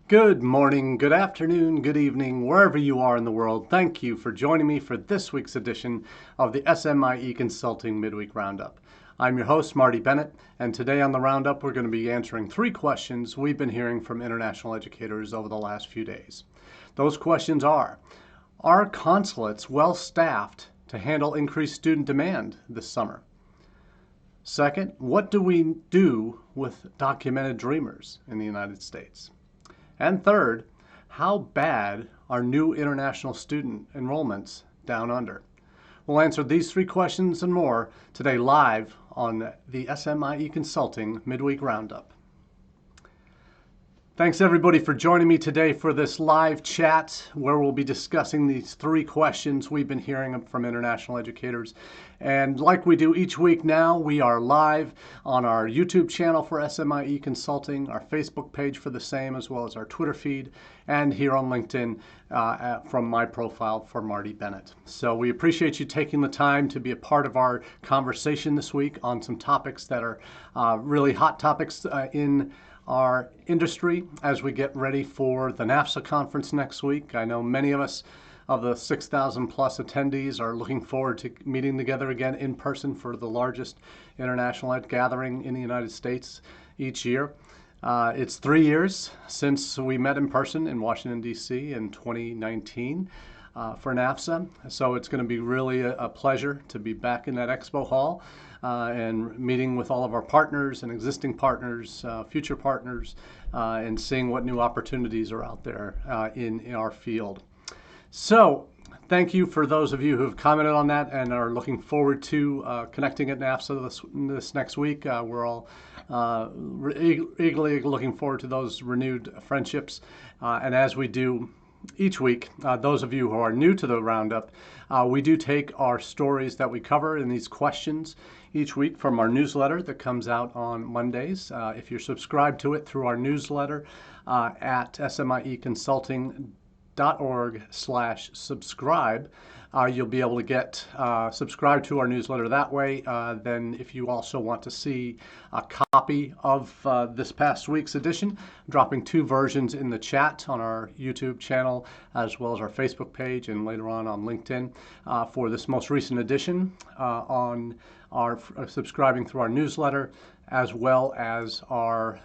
Good morning, good afternoon, good evening, wherever you are in the world. Thank you for joining me for this week's edition of the SMIE Consulting Midweek Roundup. I'm your host, Marty Bennett, and today on the Roundup, we're going to be answering 3 questions we've been hearing from international educators over the last few days. Those questions are consulates well-staffed to handle increased student demand this summer? Second, what do we do with documented dreamers in the United States? And third, how bad are new international student enrollments down under? We'll answer these 3 questions and more today live on the SMIE Consulting Midweek Roundup. Thanks everybody for joining me today for this live chat where we'll be discussing these 3 questions we've been hearing from international educators. And like we do each week now, we are live on our YouTube channel for SMIE Consulting, our Facebook page for the same, as well as our Twitter feed, and here on LinkedIn from my profile for Marty Bennett. So we appreciate you taking the time to be a part of our conversation this week on some topics that are really hot topics in our industry as we get ready for the NAFSA conference next week. I know many of us of the 6,000 plus attendees are looking forward to meeting together again in person for the largest international ed gathering in the United States each year. It's 3 years since we met in person in Washington, D.C. in 2019 for NAFSA. So it's going to be really a pleasure to be back in that expo hall and meeting with all of our partners and existing partners, future partners, and seeing what new opportunities are out there in our field. So thank you for those of you who have commented on that and are looking forward to connecting at NAFSA this next week. We're all eagerly looking forward to those renewed friendships. And as we do each week, those of you who are new to the Roundup, we do take our stories that we cover in these questions each week from our newsletter that comes out on Mondays. If you're subscribed to it through our newsletter at smieconsulting.org/subscribe, you'll be able to get subscribed to our newsletter that way. Then if you also want to see a copy of this past week's edition, dropping 2 versions in the chat on our YouTube channel, as well as our Facebook page, and later on LinkedIn for this most recent edition on our subscribing through our newsletter, as well as our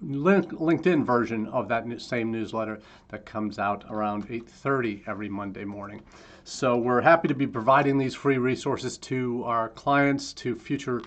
LinkedIn version of that same newsletter that comes out around 8:30 every Monday morning. So we're happy to be providing these free resources to our clients, to future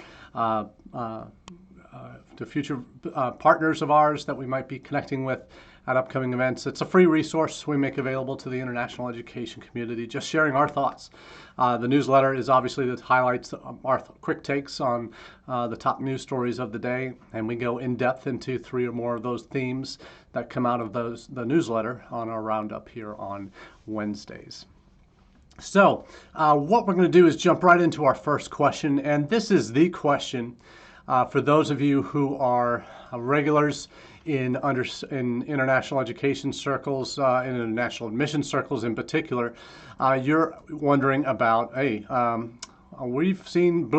partners of ours that we might be connecting with at upcoming events. It's a free resource we make available to the international education community, just sharing our thoughts. The newsletter is obviously that highlights our quick takes on the top news stories of the day, and we go in depth into 3 or more of those themes that come out of the newsletter on our Roundup here on Wednesdays. So what we're going to do is jump right into our first question, and this is the question for those of you who are regulars in international education circles, in international admission circles in particular. You're wondering about, hey, we've seen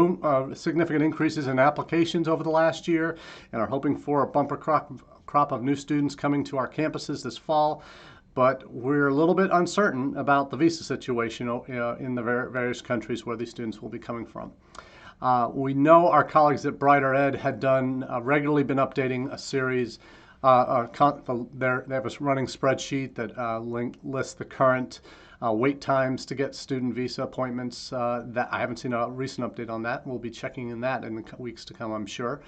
significant increases in applications over the last year and are hoping for a bumper crop of new students coming to our campuses this fall. But we're a little bit uncertain about the visa situation in the various countries where these students will be coming from. We know our colleagues at Brighter Ed had regularly been updating a series. They have a running spreadsheet that lists the current wait times to get student visa appointments. That I haven't seen a recent update on that. We'll be checking in that in the weeks to come, I'm sure.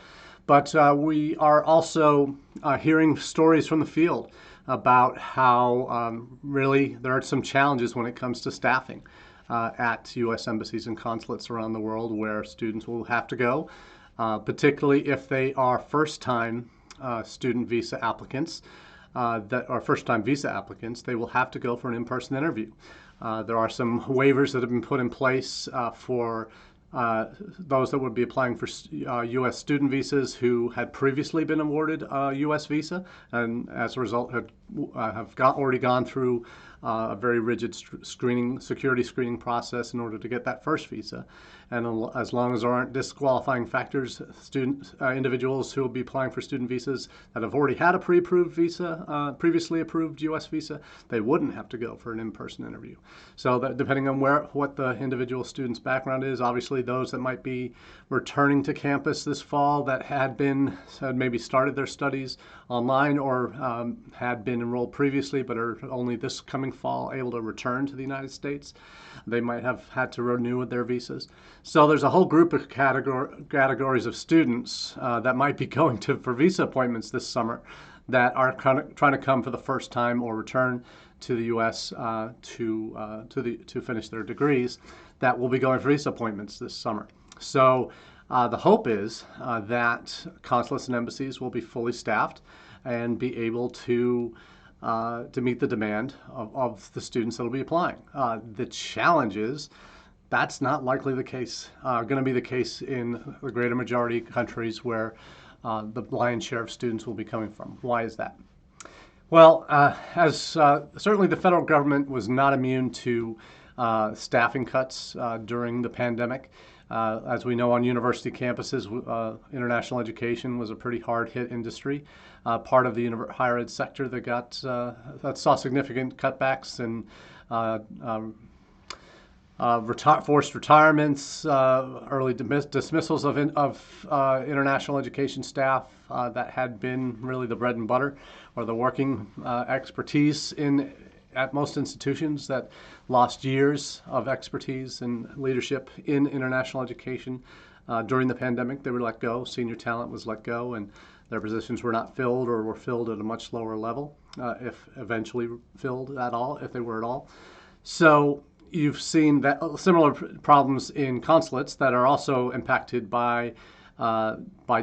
But we are also hearing stories from the field about how really there are some challenges when it comes to staffing at U.S. embassies and consulates around the world where students will have to go, particularly if they are first-time student visa applicants, that are first-time visa applicants. They will have to go for an in-person interview. There are some waivers that have been put in place for those that would be applying for U.S. student visas who had previously been awarded a U.S. visa and as a result have already gone through a very rigid security screening process in order to get that first visa. And as long as there aren't disqualifying factors, individuals who will be applying for student visas that have already had a pre-approved visa, previously approved U.S. visa, they wouldn't have to go for an in-person interview. So that depending on what the individual student's background is, obviously those that might be returning to campus this fall that had maybe started their studies online or had been enrolled previously but are only this coming fall able to return to the United States, they might have had to renew their visas. So there's a whole group of categories of students that might be going for visa appointments this summer that are trying to come for the first time or return to the U.S. to finish their degrees that will be going for visa appointments this summer. So the hope is that consulates and embassies will be fully staffed and be able to meet the demand of the students that will be applying. The challenge is that's not likely the case, going to be the case in the greater majority of countries where the lion's share of students will be coming from. Why is that? Well, certainly the federal government was not immune to staffing cuts during the pandemic. As we know, on university campuses, international education was a pretty hard-hit industry. Part of the higher ed sector that saw significant cutbacks and forced retirements, early dismissals of international education staff that had been really the bread and butter or the working expertise at most institutions that lost years of expertise and leadership in international education. During the pandemic, they were let go. Senior talent was let go, and their positions were not filled or were filled at a much lower level, if eventually filled at all, if they were at all. So you've seen that similar problems in consulates that are also impacted by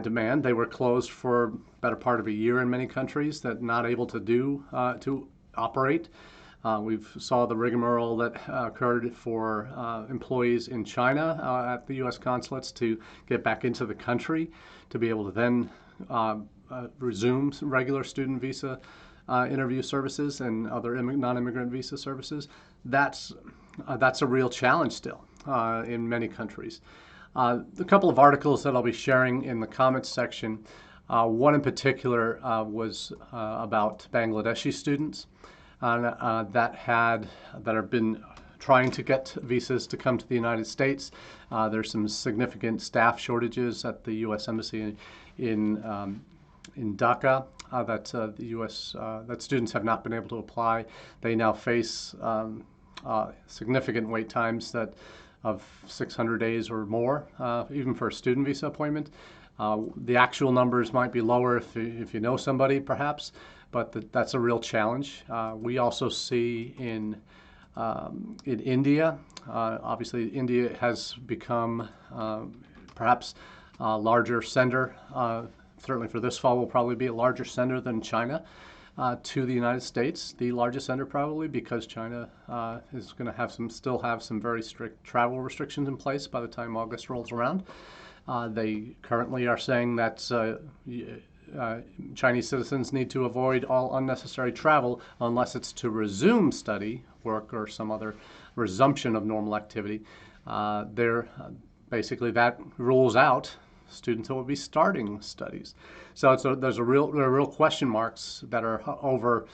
demand. They were closed for the better part of a year in many countries, that not able to operate. We've saw the rigmarole that occurred for employees in China at the U.S. consulates to get back into the country to be able to then resume some regular student visa interview services and other non-immigrant visa services. That's a real challenge still in many countries. A couple of articles that I'll be sharing in the comments section. One in particular was about Bangladeshi students that have been trying to get visas to come to the United States. There's some significant staff shortages at the U.S. Embassy in Dhaka that students have not been able to apply. They now face significant wait times of 600 days or more, even for a student visa appointment. The actual numbers might be lower if you know somebody, perhaps, but that's a real challenge. We also see in India, obviously India has become perhaps a larger sender. Certainly for this fall will probably be a larger sender than China to the United States, the largest sender probably, because China is going to still have some very strict travel restrictions in place by the time August rolls around. They currently are saying that Chinese citizens need to avoid all unnecessary travel unless it's to resume study, work, or some other resumption of normal activity. Basically that rules out students who will be starting studies. So there are real question marks that are over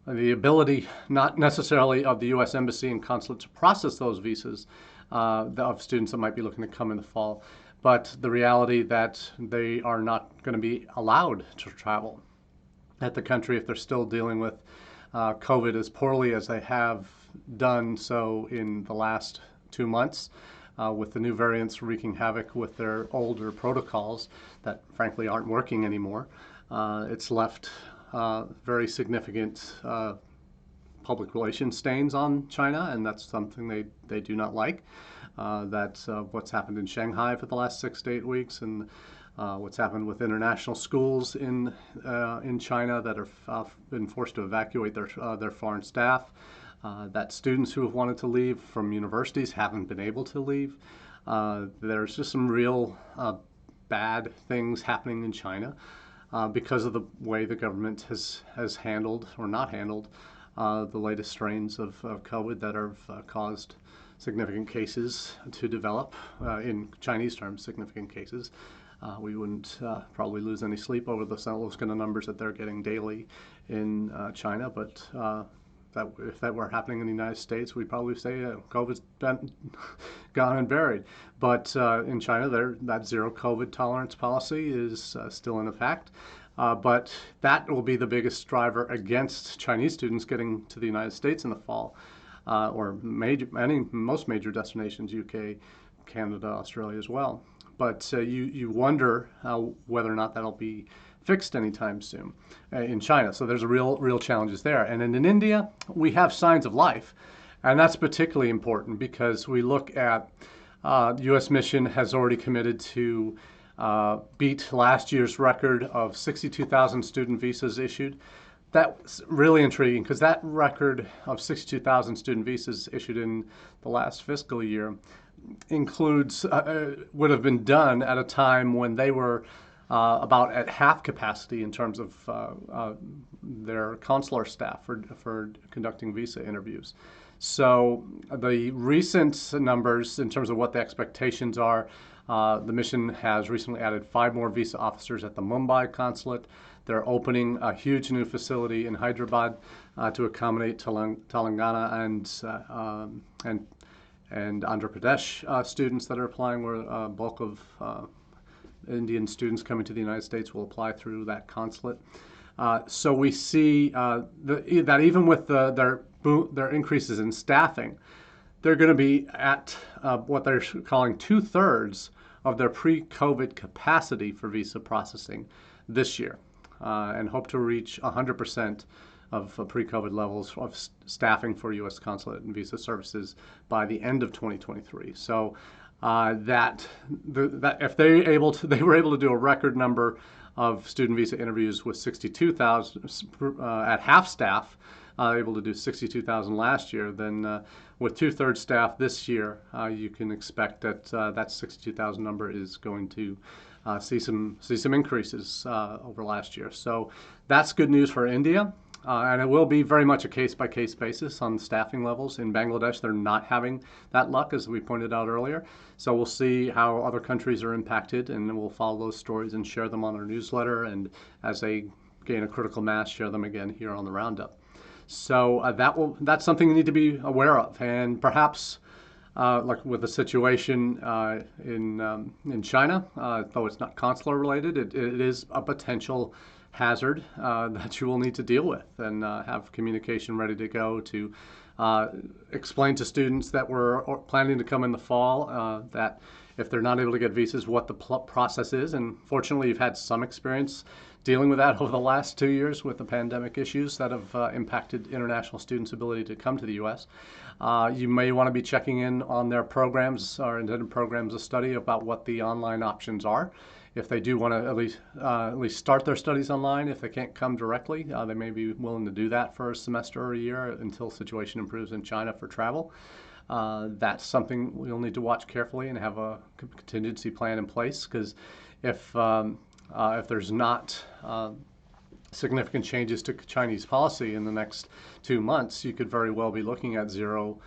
the ability, not necessarily of the U.S. Embassy and Consulate to process those visas of students that might be looking to come in the fall, but the reality that they are not going to be allowed to travel at the country if they're still dealing with COVID as poorly as they have done so in the last 2 months. With the new variants wreaking havoc with their older protocols that frankly aren't working anymore. It's left very significant public relations stains on China, and that's something they do not like. That's what's happened in Shanghai for the last 6 to 8 weeks, and what's happened with international schools in China that have been forced to evacuate their foreign staff. That students who have wanted to leave from universities haven't been able to leave. There's just some real bad things happening in China because of the way the government has handled or not handled the latest strains of COVID that have caused significant cases to develop, in Chinese terms, significant cases. We wouldn't probably lose any sleep over those kind of numbers that they're getting daily in China, but that if that were happening in the United States, we'd probably say COVID's been gone and buried. But in China, that zero COVID tolerance policy is still in effect. But that will be the biggest driver against Chinese students getting to the United States in the fall, or most major destinations, UK, Canada, Australia as well. But you wonder whether or not that'll be fixed anytime soon in China. So there's a real challenges there. And then in India, we have signs of life. And that's particularly important because we look at the U.S. mission has already committed to beat last year's record of 62,000 student visas issued. That's really intriguing because that record of 62,000 student visas issued in the last fiscal year includes, would have been done at a time when they were about at half capacity in terms of their consular staff for conducting visa interviews. So the recent numbers in terms of what the expectations are, the mission has recently added 5 more visa officers at the Mumbai consulate. They're opening a huge new facility in Hyderabad to accommodate Telangana and Andhra Pradesh students that are applying, where a bulk of Indian students coming to the United States will apply through that consulate. So we see that even with their increases in staffing, they're going to be at what they're calling 2/3 of their pre-COVID capacity for visa processing this year, and hope to reach 100% of pre-COVID levels of staffing for U.S. consulate and visa services by the end of 2023. So that if they were able to do a record number of student visa interviews with 62,000 at half staff, able to do 62,000 last year, then with 2/3 staff this year, you can expect that that 62,000 number is going to see some increases over last year. So that's good news for India. And it will be very much a case-by-case basis on staffing levels. In Bangladesh, they're not having that luck, as we pointed out earlier. So we'll see how other countries are impacted, and we'll follow those stories and share them on our newsletter. And as they gain a critical mass, share them again here on the Roundup. So that's something you need to be aware of. And perhaps, like with the situation in China, though it's not consular related, it is a potential hazard that you will need to deal with, and have communication ready to go to explain to students that we're planning to come in the fall that if they're not able to get visas, what the process is. And fortunately, you've had some experience dealing with that over the last 2 years with the pandemic issues that have impacted international students' ability to come to the U.S. You may want to be checking in on their programs or intended programs of study about what the online options are. If they do want to at least start their studies online, if they can't come directly, they may be willing to do that for a semester or a year until the situation improves in China for travel. That's something we'll need to watch carefully and have a contingency plan in place, because if there's not significant changes to Chinese policy in the next 2 months, you could very well be looking at zero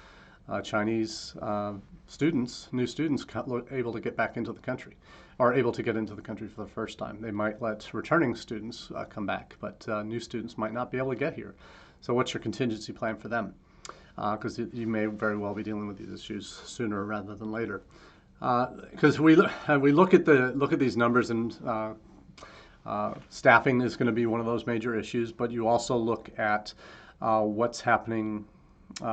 Chinese new students able to get back into the country, or able to get into the country for the first time. They might let returning students come back, but new students might not be able to get here. So what's your contingency plan for them? Because you may very well be dealing with these issues sooner rather than later. Because we look at these numbers, and staffing is going to be one of those major issues, but you also look at what's happening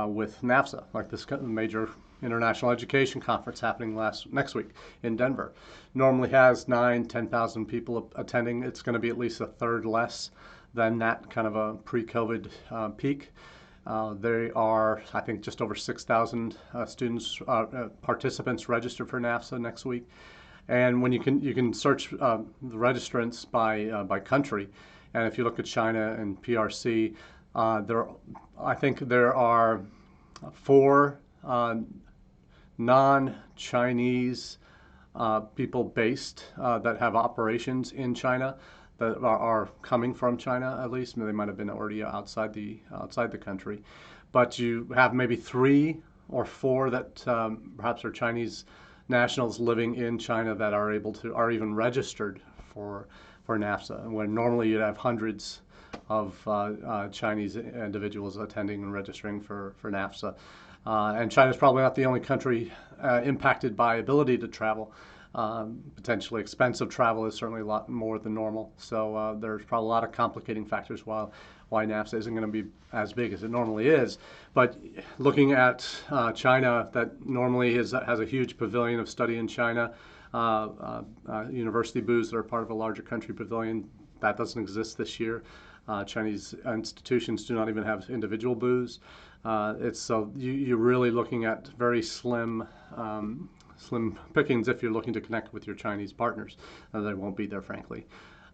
with NAFSA, like this major international education conference happening next week in Denver. Normally has 10,000 people attending. It's going to be at least a third less than that kind of a pre-COVID peak. There are, I think, just over 6,000 participants registered for NAFSA next week. And when you can search the registrants by country, and if you look at China and PRC, I think there are 4 non-Chinese people based that have operations in China that are coming from China, at least. They might have been already outside the country, but you have maybe 3 or 4 that perhaps are Chinese nationals living in China that are even registered for NAFSA, when normally you'd have hundreds of Chinese individuals attending and registering for NAFSA. And China's probably not the only country impacted by ability to travel. Potentially expensive travel is certainly a lot more than normal. So there's probably a lot of complicating factors why NAFSA isn't going to be as big as it normally is. But looking at China, that normally has a huge pavilion of study in China, university booths that are part of a larger country pavilion. That doesn't exist this year. Chinese institutions do not even have individual booths. So you're really looking at very slim pickings if you're looking to connect with your Chinese partners. They won't be there, frankly.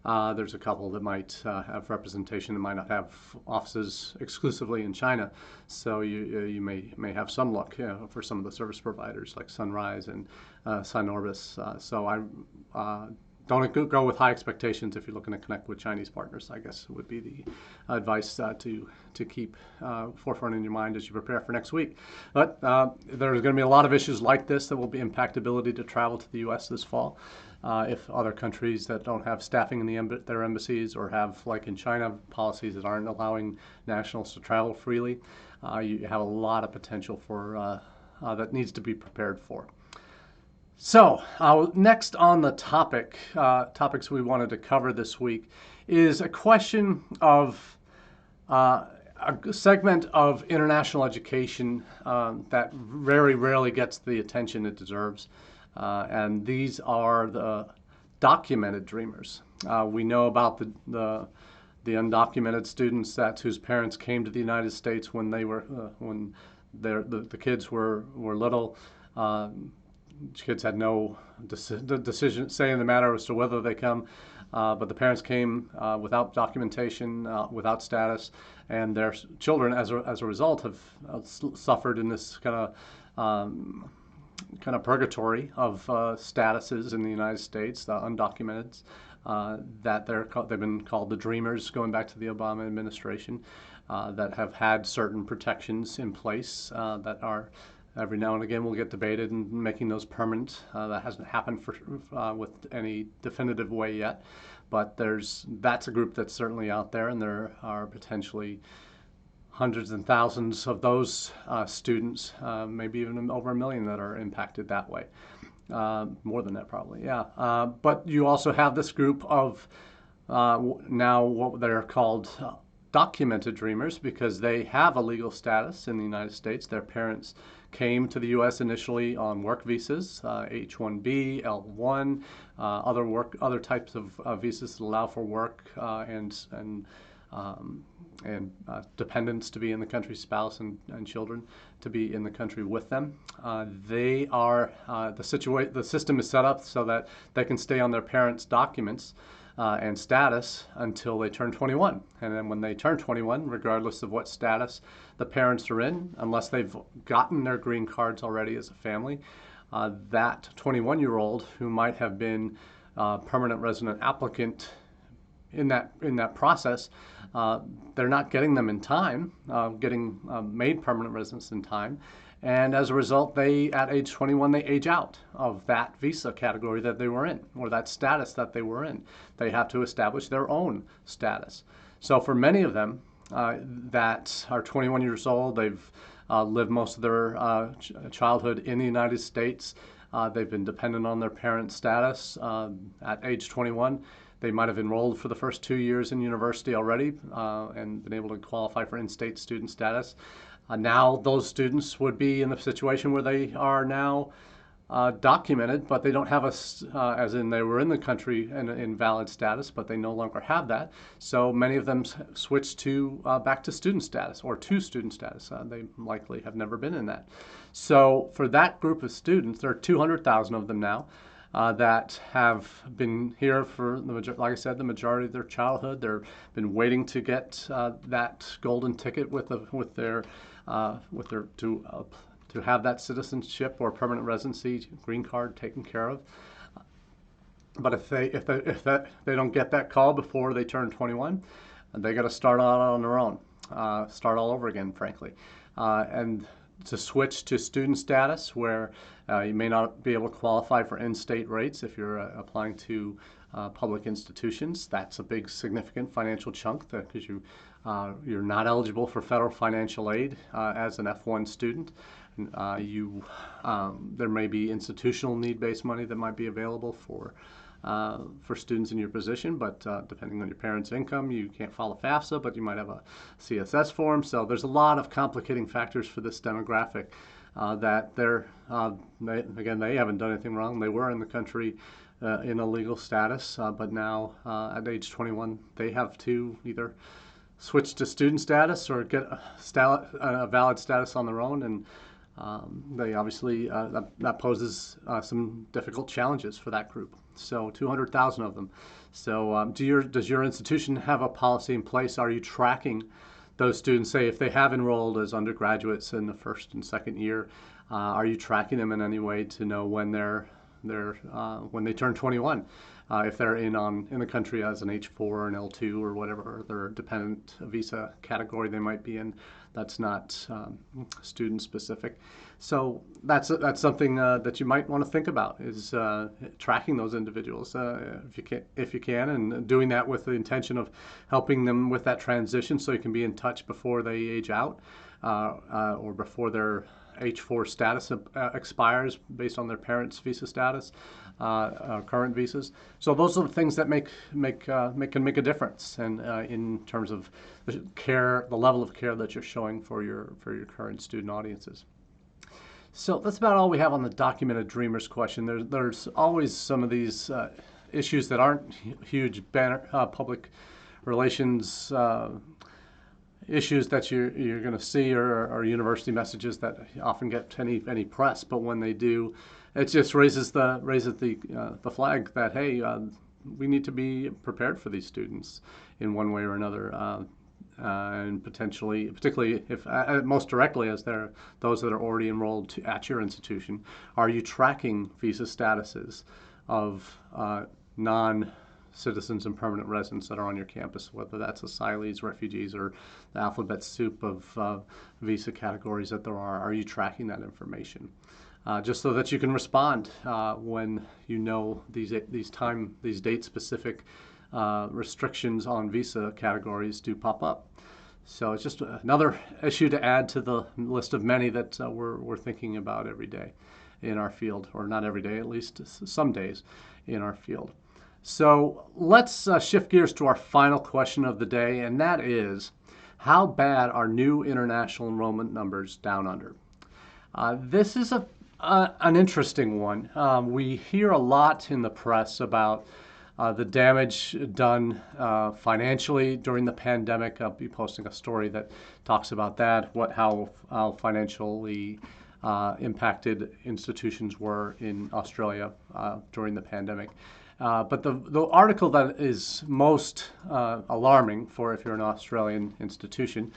There's a couple that might have representation that might not have offices exclusively in China. So you may have some luck for some of the service providers like Sunrise and Sun Orbis. So I don't go with high expectations if you're looking to connect with Chinese partners, I guess would be the advice to keep forefront in your mind as you prepare for next week. But there's going to be a lot of issues like this that will impact ability to travel to the U.S. this fall. If other countries that don't have staffing in their embassies or have, like in China, policies that aren't allowing nationals to travel freely, you have a lot of potential for that needs to be prepared for. So next on the topics we wanted to cover this week is a question of a segment of international education that very rarely gets the attention it deserves. And these are the documented dreamers. We know about the undocumented students whose parents came to the United States when the kids were little. Kids had no decision say in the matter as to whether they come, but the parents came without documentation, without status, and their children, as a result, have suffered in this kind of purgatory of statuses in the United States, the undocumented, that they've been called the dreamers, going back to the Obama administration, that have had certain protections in place that are every now and again will get debated and making those permanent. That hasn't happened with any definitive way yet, but that's a group that's certainly out there, and there are potentially hundreds and thousands of those students, maybe even over 1 million that are impacted that way. More than that probably, yeah. But you also have this group of now what they're called documented dreamers, because they have a legal status in the United States. Their parents came to the U.S. initially on work visas, H-1B, L-1, other types of visas that allow for work and dependents to be in the country, spouse and children to be in the country with them. The system is set up so that they can stay on their parents' documents and status until they turn 21. And then when they turn 21, regardless of what status the parents are in, unless they've gotten their green cards already as a family, that 21-year-old who might have been a permanent resident applicant in that process, they're not getting them in time, getting made permanent residents in time. And as a result, at age 21, they age out of that visa category that they were in, or that status that they were in. They have to establish their own status. So for many of them that are 21 years old, they've lived most of their childhood in the United States. They've been dependent on their parents' status. At age 21, they might have enrolled for the first 2 years in university already and been able to qualify for in-state student status. Now those students would be in the situation where they are now documented, but they don't have as in they were in the country in valid status, but they no longer have that. So many of them switch back to student status or to student status. They likely have never been in that. So for that group of students, there are 200,000 of them now that have been here for, like I said, the majority of their childhood. They've been waiting to get that golden ticket to to have that citizenship or permanent residency green card taken care of. But if they don't get that call before they turn 21, they got to start out on their own, start all over again, frankly, and to switch to student status, where you may not be able to qualify for in-state rates if you're applying to public institutions. That's a big, significant financial chunk because you're not eligible for federal financial aid as an F1 student. There may be institutional need-based money that might be available for students in your position, but depending on your parents' income, you can't file a FAFSA, but you might have a CSS form. So there's a lot of complicating factors for this demographic that they haven't done anything wrong. They were in the country in a legal status, but now at age 21, they have to either switch to student status or get a valid status on their own, and they obviously that poses some difficult challenges for that group. So 200,000 of them. So does your institution have a policy in place? Are you tracking those students? Say if they have enrolled as undergraduates in the first and second year, are you tracking them in any way to know when when they turn 21? If they're in the country as an H4 or an L2 or whatever other dependent visa category they might be in, that's not student specific. So that's something that you might want to think about, is tracking those individuals if you can, and doing that with the intention of helping them with that transition, so you can be in touch before they age out or before their H4 status expires based on their parents' visa status, current visas. So those are the things that can make a difference, and in terms of the level of care that you're showing for your current student audiences. So that's about all we have on the documented dreamers question. There's always some of these issues that aren't huge public relations issues that you're going to see, or university messages that often get any press, but when they do, it just raises the flag that, hey, we need to be prepared for these students in one way or another, and particularly if most directly as they're those that are already enrolled at your institution. Are you tracking visa statuses of non-citizens and permanent residents that are on your campus, whether that's asylees, refugees, or the alphabet soup of visa categories that there are? Are you tracking that information? Just so that you can respond when you know these date-specific restrictions on visa categories do pop up. So it's just another issue to add to the list of many that we're thinking about every day in our field, or not every day, at least some days in our field. So let's shift gears to our final question of the day, and that is, how bad are new international enrollment numbers down under? This is an interesting one. We hear a lot in the press about the damage done financially during the pandemic. I'll be posting a story that talks about that, how financially impacted institutions were in Australia during the pandemic. But the article that is most alarming for if you're an Australian institution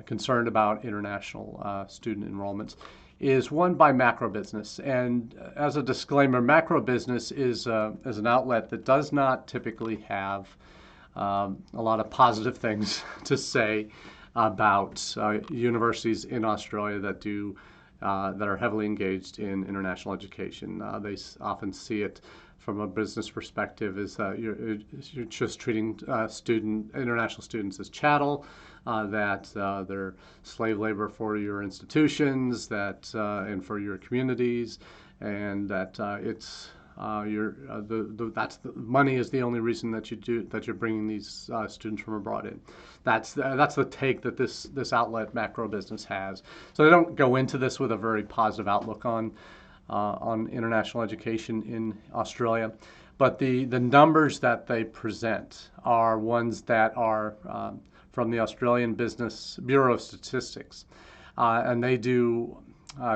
concerned about international student enrollments is one by Macrobusiness. And as a disclaimer, Macrobusiness is an outlet that does not typically have a lot of positive things to say about universities in Australia that are heavily engaged in international education. They often see it from a business perspective as you're just treating international students as chattel, that they're slave labor for your institutions, and for your communities, and that money is the only reason that you're bringing these students from abroad in. That's the take that this outlet Macrobusiness has. So they don't go into this with a very positive outlook on international education in Australia, but the numbers that they present are ones that are from the Australian Bureau of Statistics, and they do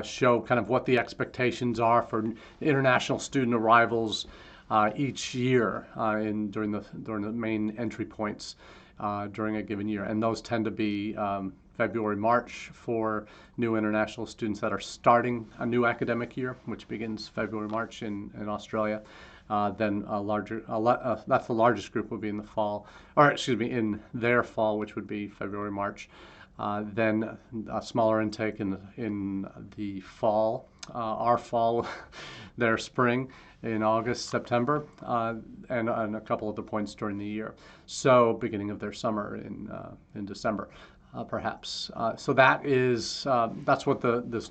show kind of what the expectations are for international student arrivals each year during the main entry points during a given year. And those tend to be February, March for new international students that are starting a new academic year, which begins February, March in Australia. Then that's the largest group would be in the fall, or excuse me, in their fall, which would be February, March. Then a smaller intake in the fall, our fall, their spring in August, September, and a couple other points during the year. So beginning of their summer in December. Perhaps. So that's what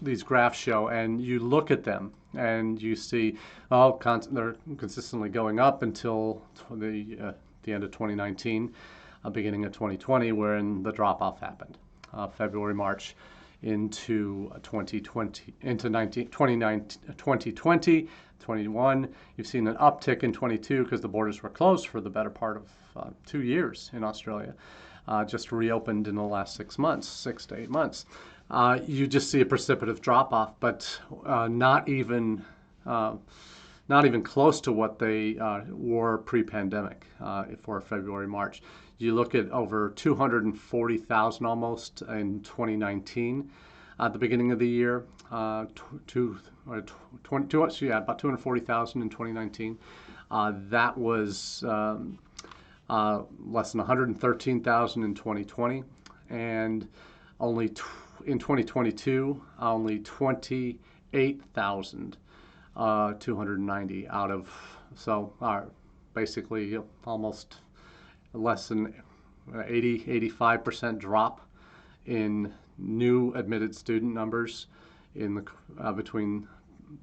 these graphs show, and you look at them and you see, they're consistently going up until the end of 2019, beginning of 2020, wherein the drop-off happened. February, March into 2020, into 2020, 21. You've seen an uptick in 22 because the borders were closed for the better part of 2 years in Australia. Just reopened in the last 6 months, 6 to 8 months. You just see a precipitous drop-off, but not even close to what they were pre-pandemic for February, March. You look at over 240,000 almost in 2019 at the beginning of the year, about 240,000 in 2019. That was less than 113,000 in 2020, and only in 2022, only 28,290 out of, so basically almost less than 85% drop in new admitted student numbers in the between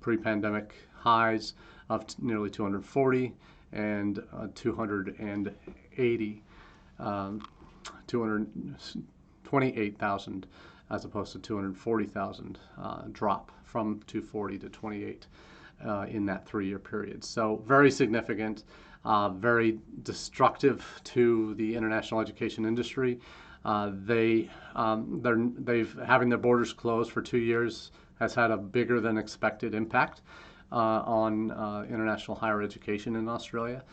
pre-pandemic highs of nearly 240 and 228,000 as opposed to 240,000 drop from 240 to 28 in that 3-year period. So very significant, very destructive to the international education industry. They've having their borders closed for 2 years has had a bigger than expected impact on international higher education in Australia,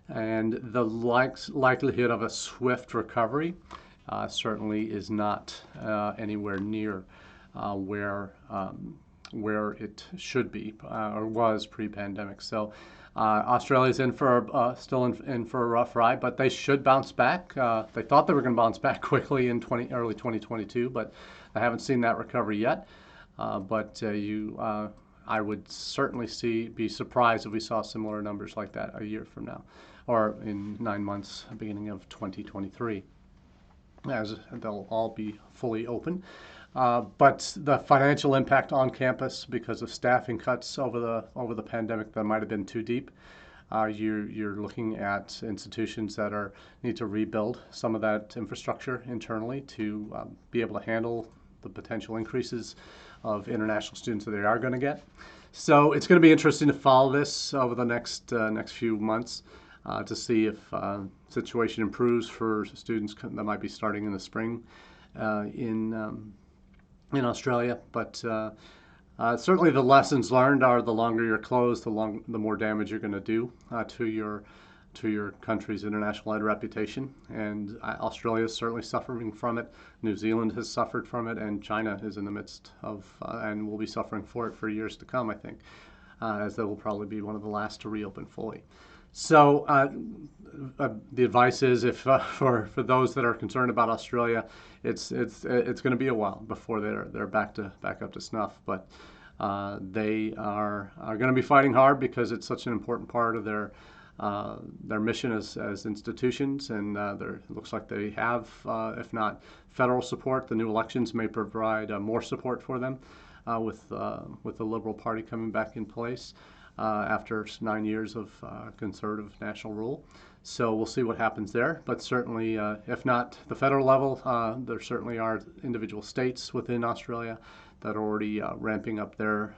and the likelihood of a swift recovery certainly is not anywhere near where it should be or was pre-pandemic. So Australia's still in for a rough ride, but they should bounce back. They thought they were going to bounce back quickly in early 2022, but I haven't seen that recovery yet. I would certainly be surprised if we saw similar numbers like that a year from now, or in 9 months, beginning of 2023, as they'll all be fully open. But the financial impact on campus because of staffing cuts over the pandemic that might have been too deep. You're looking at institutions that need to rebuild some of that infrastructure internally to be able to handle the potential increases of international students that they are going to get. So it's going to be interesting to follow this over the next few months to see if situation improves for students that might be starting in the spring in Australia. But certainly the lessons learned are the longer you're closed, the more damage you're going to do to your country's international ed reputation. And Australia is certainly suffering from it. New Zealand has suffered from it, and China is in the midst of and will be suffering for it for years to come, I think, as they will probably be one of the last to reopen fully. So the advice is, if for those that are concerned about Australia, it's going to be a while before they're back up to snuff. But they are going to be fighting hard because it's such an important part of their mission as institutions, and it looks like they have, if not federal support, the new elections may provide more support for them with the Liberal Party coming back in place after 9 years of conservative national rule. So we'll see what happens there, but certainly, if not the federal level, there certainly are individual states within Australia that are already ramping up their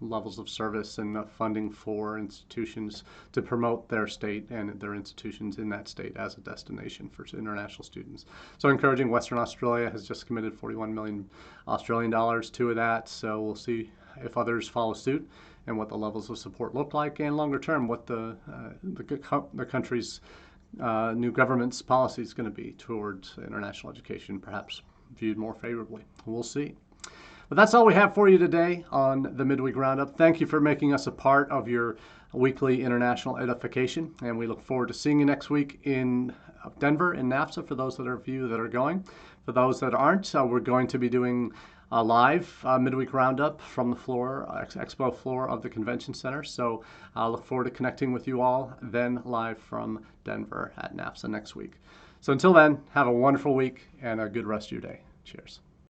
levels of service and funding for institutions to promote their state and their institutions in that state as a destination for international students. So encouraging. Western Australia has just committed 41 million Australian dollars to that, so we'll see if others follow suit and what the levels of support look like, and longer term what the country's new government's policy is going to be towards international education, perhaps viewed more favorably. We'll see. But that's all we have for you today on the Midweek Roundup. Thank you for making us a part of your weekly international edification, and we look forward to seeing you next week in Denver in NAFSA for those of you that are going. For those that aren't, we're going to be doing a live Midweek Roundup from the floor, expo floor of the Convention Center. So I look forward to connecting with you all then live from Denver at NAFSA next week. So until then, have a wonderful week and a good rest of your day. Cheers.